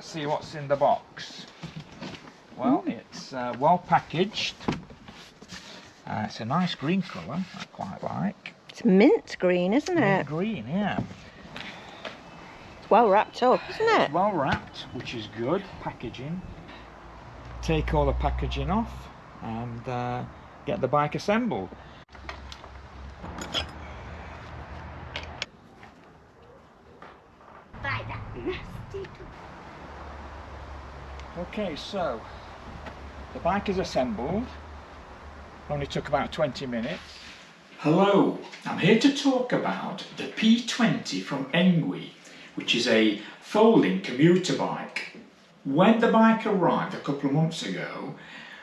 let's see what's in the box. Well, it's well packaged. It's a nice green colour, I quite like. It's mint green, isn't it? Mint green, yeah. It's well wrapped up, isn't it? It's well wrapped, which is good. Packaging. Take all the packaging off and get the bike assembled. Okay, so the bike is assembled. Only took about 20 minutes. Hello, I'm here to talk about the P20 from Engwe, which is a folding commuter bike. When the bike arrived a couple of months ago,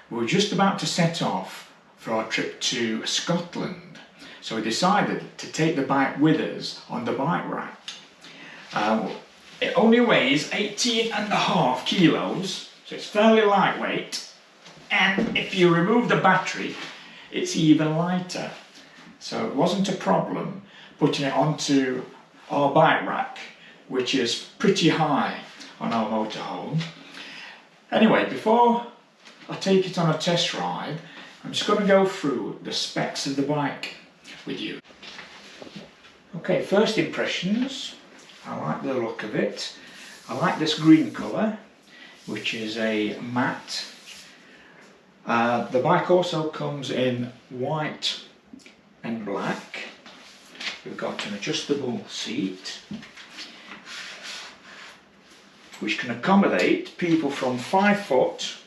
we were just about to set off for our trip to Scotland. So we decided to take the bike with us on the bike rack. It only weighs 18.5 kilos, so it's fairly lightweight. And if you remove the battery, it's even lighter. So it wasn't a problem putting it onto our bike rack, which is pretty high on our motorhome. Anyway, before I take it on a test ride, I'm just going to go through the specs of the bike with you. Okay, first impressions. I like the look of it. I like this green colour, which is a matte. The bike also comes in white and black. We've got an adjustable seat which can accommodate people from 5 foot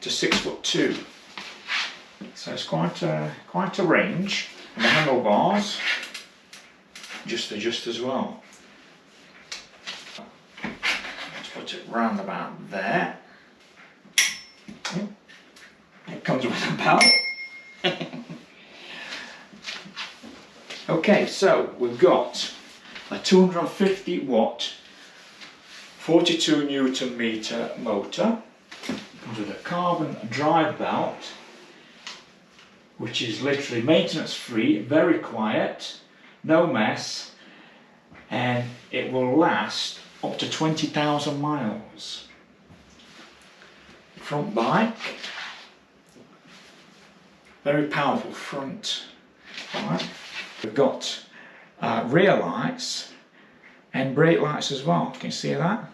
to 6'2". So it's quite a range. And the handlebars just adjust as well. Let's put it round about there. It comes with a belt. Okay, so we've got a 250 watt 42 Newton meter motor. Comes with a carbon drive belt, which is literally maintenance free, very quiet, no mess, and it will last up to 20,000 miles. Front bike, very powerful front bike. We've got rear lights and brake lights as well. Can you see that?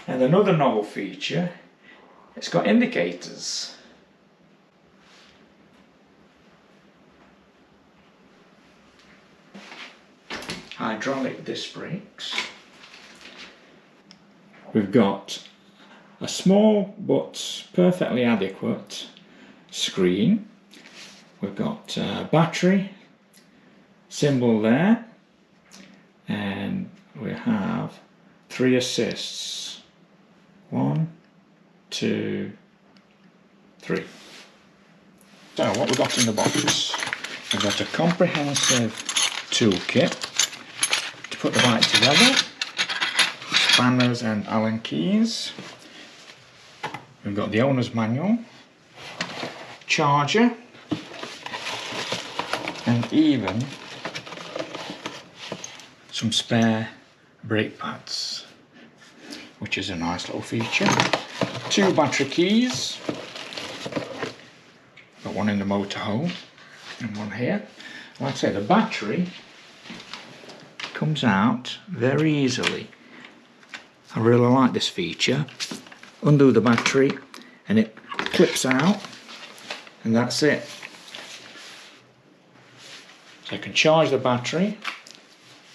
And another novel feature, it's got indicators. Hydraulic disc brakes. We've got a small but perfectly adequate screen. We've got a battery symbol there, and we have 3 assists. 1, 2, 3. So what we've got in the box, we've got a comprehensive toolkit to put the bike together, spanners and Allen keys. We've got the owner's manual, charger, and even some spare brake pads, which is a nice little feature. 2 battery keys, got one in the motorhome and one here. Like I say, the battery comes out very easily. I really like this feature. Undo the battery and it clips out, and that's it. So I can charge the battery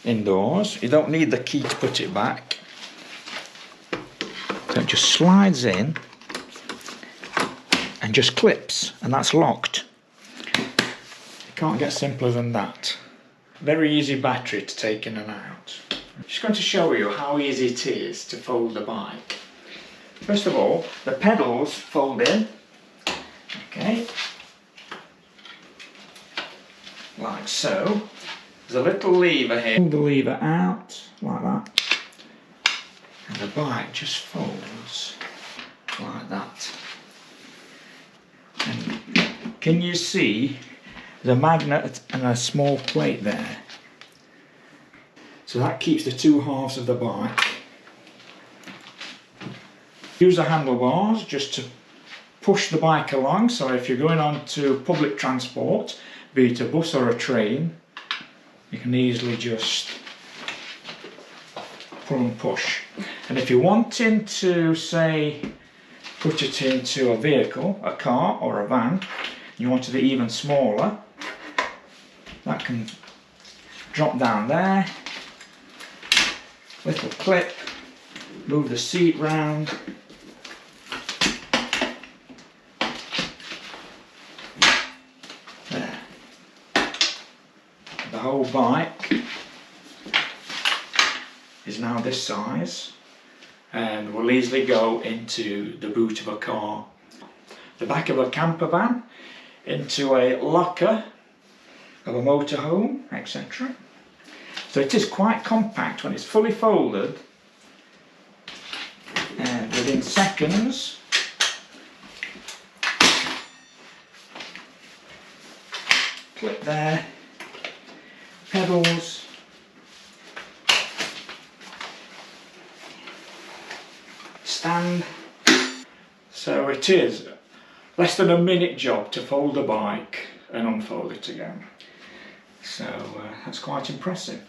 indoors. You don't need the key to put it back. So it just slides in and just clips, and that's locked. You can't get simpler than that. Very easy battery to take in and out. I'm just going to show you how easy it is to fold the bike. First of all, the pedals fold in. Okay. Like so. There's a little lever here. Pull the lever out like that, and the bike just folds like that. And can you see the magnet and a small plate there? So that keeps the 2 halves of the bike Use the handlebars just to push the bike along, so if you're going on to public transport, be it a bus or a train, you can easily just pull and push. And if you're wanting to, say, put it into a vehicle, a car or a van, you wanted it even smaller, that can drop down there, little clip, move the seat round, there. The whole bike is now this size and will easily go into the boot of a car, the back of a camper van, into a locker of a motorhome, etc. So it is quite compact when it's fully folded, and within seconds clip there, pedals, stand. So it is less than a minute job to fold the bike and unfold it again. So that's quite impressive.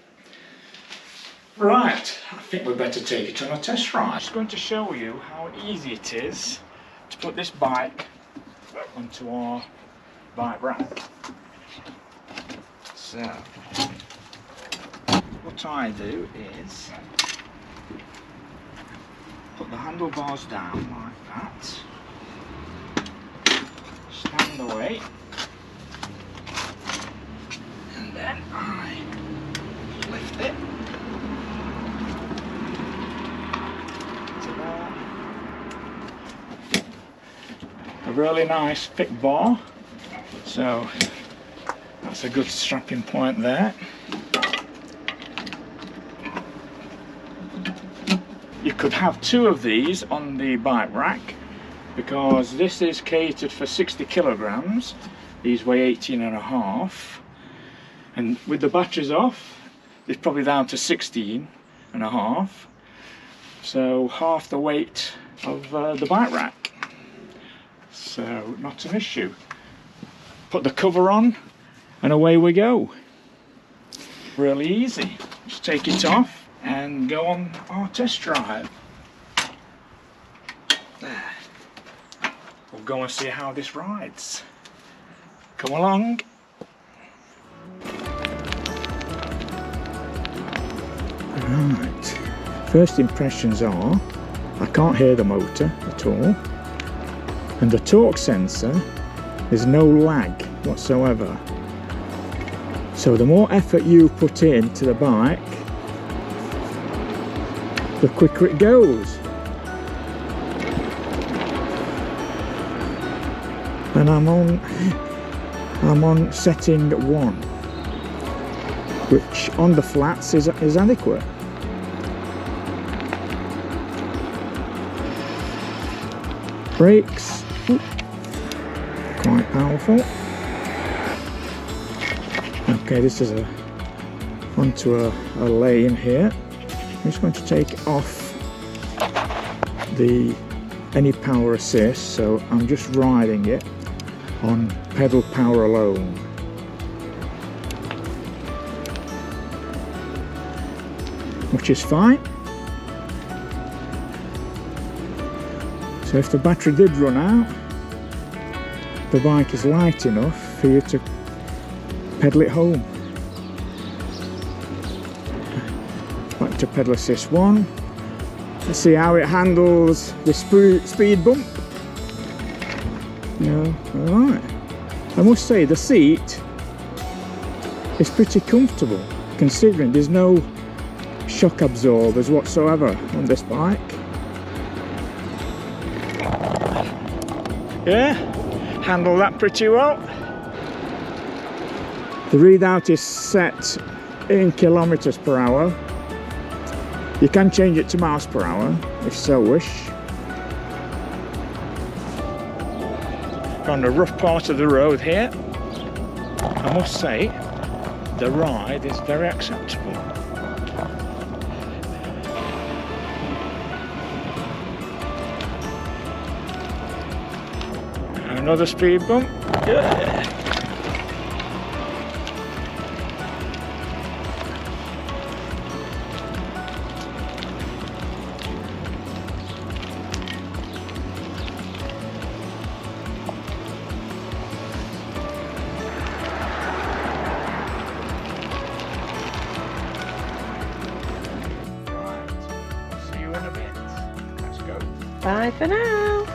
Right, I think we'd better take it on a test ride. I'm just going to show you how easy it is to put this bike onto our bike rack. So, what I do is put the handlebars down like that, stand away, and then I lift it to there. A really nice thick bar, so that's a good strapping point there. You could have two of these on the bike rack, because this is catered for 60 kilograms. These weigh 18.5, and with the batteries off, it's probably down to 16.5. So half the weight of the bike rack. So not an issue. Put the cover on, and away we go. Really easy. Just take it off and go on our test drive. There. We'll go and see how this rides. Come along. Right. First impressions are, I can't hear the motor at all, and the torque sensor, there's no lag whatsoever. So the more effort you put into the bike, the quicker it goes. And I'm on setting 1, which on the flats is adequate. Brakes, quite powerful. Okay, this is onto a lane here. I'm just going to take off any power assist, so I'm just riding it on pedal power alone. Which is fine. So if the battery did run out, the bike is light enough for you to pedal it home. Back to pedal assist 1. Let's see how it handles the speed bump. No, alright. I must say the seat is pretty comfortable, considering there's no shock absorbers whatsoever on this bike. Yeah, handle that pretty well. The readout is set in kilometers per hour. You can change it to miles per hour if so wish. On the rough part of the road here, I must say the ride is very acceptable. Another speed bump. Yeah. In a bit. Let's go. Bye for now.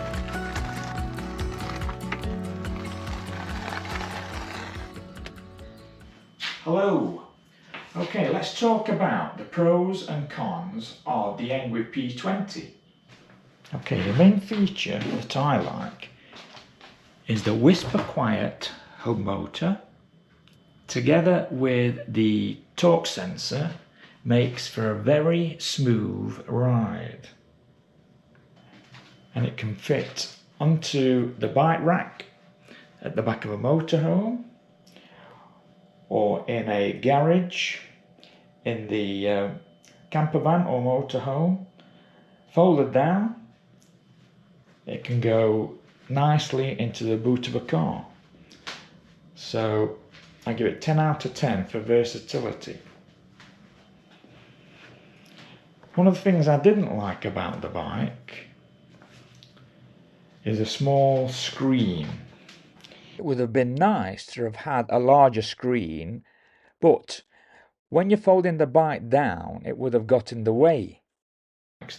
Hello. Okay, let's talk about the pros and cons of the Engwe P20. Okay, the main feature that I like is the whisper quiet hub motor, together with the torque sensor, makes for a very smooth ride, and it can fit onto the bike rack at the back of a motorhome or in a garage in the camper van or motorhome. Folded down, it can go nicely into the boot of a car. So I give it 10 out of 10 for versatility. One of the things I didn't like about the bike is a small screen. It would have been nice to have had a larger screen, but when you're folding the bike down, it would have got in the way.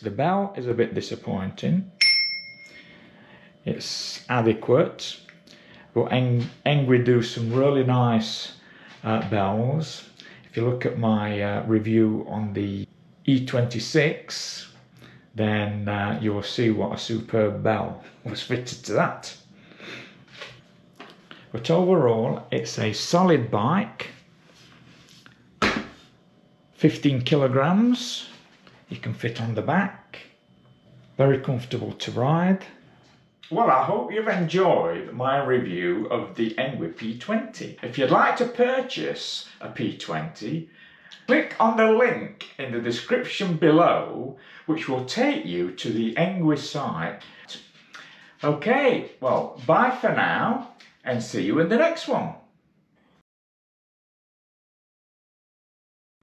The bell is a bit disappointing. It's adequate, but Engwe do some really nice bells. If you look at my review on the E26, then you will see what a superb bell was fitted to that. But overall, it's a solid bike, 15 kilograms, you can fit on the back, very comfortable to ride. Well, I hope you've enjoyed my review of the Engwe P20. If you'd like to purchase a P20, click on the link in the description below, which will take you to the Engwe site. Okay, well, bye for now, and see you in the next one.